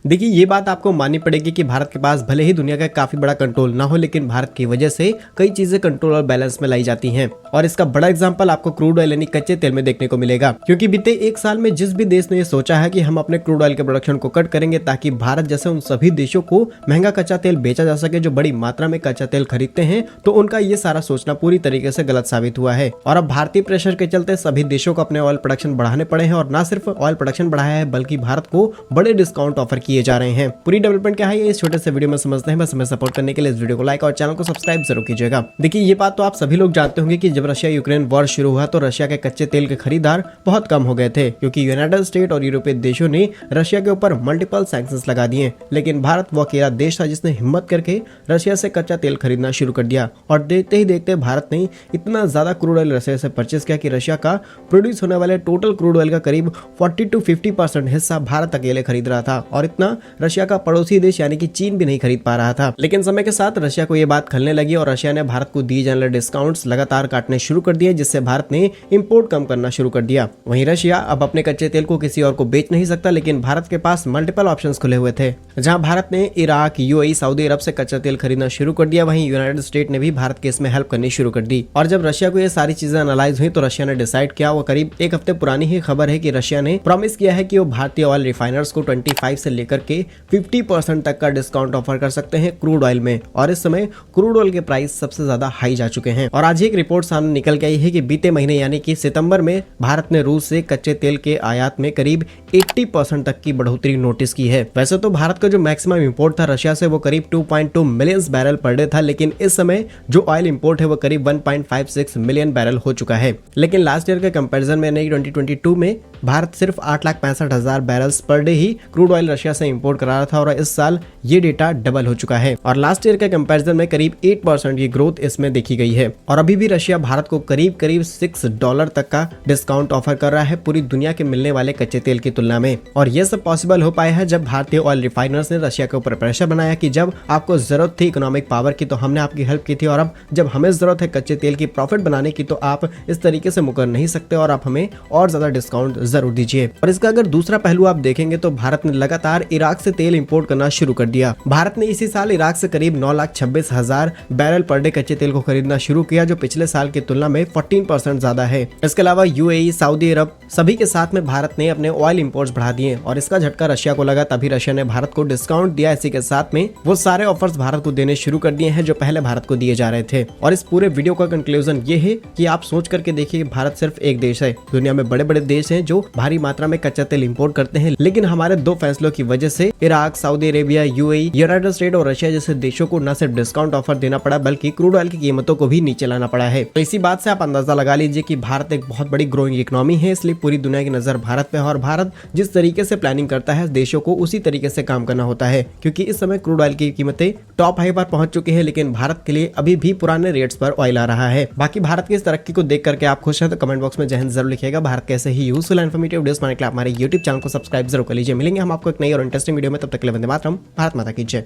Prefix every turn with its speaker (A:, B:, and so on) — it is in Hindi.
A: देखिए ये बात आपको माननी पड़ेगी कि भारत के पास भले ही दुनिया का काफी बड़ा कंट्रोल ना हो, लेकिन भारत की वजह से कई चीजें कंट्रोल और बैलेंस में लाई जाती हैं। और इसका बड़ा एग्जांपल आपको क्रूड ऑयल यानी कच्चे तेल में देखने को मिलेगा, क्योंकि बीते एक साल में जिस भी देश ने ये सोचा है कि हम अपने क्रूड ऑयल के प्रोडक्शन को कट करेंगे ताकि भारत जैसे उन सभी देशों को महंगा कच्चा तेल बेचा जा सके जो बड़ी मात्रा में कच्चा तेल खरीदते हैं, तो उनका ये सारा सोचना पूरी तरीके से गलत साबित हुआ है। और अब भारतीय प्रेशर के चलते सभी देशों को अपने ऑयल प्रोडक्शन बढ़ाने पड़े हैं, और न सिर्फ ऑयल प्रोडक्शन बढ़ाया है बल्कि भारत को बड़े डिस्काउंट ऑफर किए जा रहे हैं। पूरी डेवलपमेंट क्या है ये इस छोटे से वीडियो में समझते हैं। बस हमें सपोर्ट करने के लिए इस वीडियो को लाइक और चैनल को सब्सक्राइब जरूर कीजिएगा। देखिए ये बात तो आप सभी लोग जानते होंगे कि जब रशिया यूक्रेन वॉर शुरू हुआ तो रशिया के कच्चे तेल के खरीदार बहुत कम हो गए थे, क्योंकि यूनाइटेड स्टेट और यूरोपीय देशों ने रशिया के ऊपर मल्टीपल सैंक्शंस लगा दिए। लेकिन भारत वो अकेला देश था जिसने हिम्मत करके रशिया से कच्चा तेल खरीदना शुरू कर दिया, और देखते ही देखते भारत ने इतना ज्यादा क्रूड ऑयल रशिया से परचेस किया कि रशिया का प्रोड्यूस होने वाले टोटल क्रूड ऑयल का करीब 40 to 50% हिस्सा भारत अकेले खरीद रहा था, और इतना रशिया का पड़ोसी देश यानी कि चीन भी नहीं खरीद पा रहा था। लेकिन समय के साथ रशिया को यह बात खलने लगी और रशिया ने भारत को दिए जाने वाले डिस्काउंट्स लगातार काटने शुरू कर दिए, जिससे भारत ने इंपोर्ट कम करना शुरू कर दिया। वहीं रशिया अब अपने कच्चे तेल को किसी और को बेच नहीं सकता, लेकिन भारत के पास मल्टीपल ऑप्शंस खुले हुए थे। जहां भारत ने इराक, यूएई, सऊदी अरब से कच्चा तेल खरीदना शुरू कर दिया, वहीं यूनाइटेड स्टेट ने भी भारत के इसमें हेल्प करनी शुरू कर दी। और जब रशिया को ये सारी चीजें एनालाइज हुई तो रशिया ने डिसाइड किया, वो करीब एक हफ्ते पुरानी ही खबर है कि रशिया ने प्रॉमिस किया है कि वो भारतीय ऑयल रिफाइनर्स को 25 से लेकर के 50% तक का डिस्काउंट ऑफर कर सकते हैं क्रूड ऑयल में। और इस समय क्रूड ऑयल के प्राइस सबसे ज्यादा हाई जा चुके हैं। और आज एक रिपोर्ट सामने निकल के आई है कि बीते महीने यानी कि सितंबर में भारत ने रूस से कच्चे तेल के आयात में करीब 80% तक की बढ़ोतरी नोटिस की है। वैसे तो भारत का जो मैक्सिमम इंपोर्ट था रशिया से वो करीब 2.2 मिलियन बैरल पर डे था, लेकिन इस समय जो ऑयल इंपोर्ट है वो करीब 1.56 मिलियन बैरल हो चुका है। लेकिन लास्ट ईयर के कंपैरिजन में 2022 में भारत सिर्फ 8,65,000 बैरल्स पर डे ही क्रूड ऑयल रशिया से इंपोर्ट करा रहा था, और इस साल ये डेटा डबल हो चुका है। और लास्ट ईयर के कंपैरिजन में करीब 8% की ग्रोथ इसमें देखी गई है। और अभी भी रशिया भारत को करीब $6 तक का डिस्काउंट ऑफर कर रहा है पूरी दुनिया के मिलने वाले कच्चे तेल की तुलना में। और ये सब पॉसिबल हो पाया है जब भारतीय ऑयल रिफाइनर्स ने रशिया के ऊपर प्रेशर बनाया कि जब आपको जरूरत थी इकोनॉमिक पावर की तो हमने आपकी हेल्प की थी, और अब जब हमें जरूरत है कच्चे तेल की प्रॉफिट बनाने की तो आप इस तरीके से मुकर नहीं सकते, और आप हमें और ज्यादा डिस्काउंट जरूर दीजिए। और इसका अगर दूसरा पहलू आप देखेंगे तो भारत ने लगातार इराक से तेल इंपोर्ट करना शुरू कर दिया। भारत ने इसी साल इराक से करीब 9,26,000 बैरल पर डे कच्चे तेल को खरीदना शुरू किया, जो पिछले साल की तुलना में 14% ज्यादा है। इसके अलावा यूएई, सऊदी अरब सभी के साथ में भारत ने अपने ऑयल इंपोर्ट्स बढ़ा दिए, और इसका झटका रशिया को लगा, तभी रशिया ने भारत को डिस्काउंट दिया। इसी के साथ में वो सारे ऑफर्स भारत को देने शुरू कर दिए हैं जो पहले भारत को दिए जा रहे थे। और इस पूरे वीडियो का कंक्लूजन ये है कि आप सोच करके देखिए भारत सिर्फ एक देश है। दुनिया में बड़े बड़े देश हैं जो भारी मात्रा में कच्चा तेल इंपोर्ट करते हैं, लेकिन हमारे दो फैसलों की वजह से Iraq, Saudi Arabia, UAE, United state और रशिया जैसे देशों को न सिर्फ डिस्काउंट ऑफर देना पड़ा बल्कि क्रूड ऑयल की कीमतों को भी नीचे लाना पड़ा है। तो इसी बात से आप अंदाजा लगा लीजिए कि भारत एक बहुत बड़ी ग्रोइंग इकोनॉमी है, इसलिए पूरी दुनिया की नजर भारत पे है, और भारत जिस तरीके से प्लानिंग करता है देशों को उसी तरीके से काम करना होता है, क्योंकि इस समय क्रूड ऑयल की कीमतें टॉप हाई पर पहुंच चुकी है, लेकिन भारत के लिए अभी भी पुराने रेट्स पर ऑयल आ रहा है। बाकी भारत की इस तरक्की को देख करके आप खुश हैं तो कमेंट बॉक्स में जय हिंद जरूर लिखिएगा। भारत कैसे ही यूजफुल इन्फॉर्मेटिव वीडियोस पाने के लिए हमारे YouTube चैनल को सब्सक्राइब जरूर कर लीजिए। मिलेंगे हम आपको एक नई और इंटरेस्टिंग वीडियो में, तब तक के लिए वंदे मातरम। भारत माता की जय।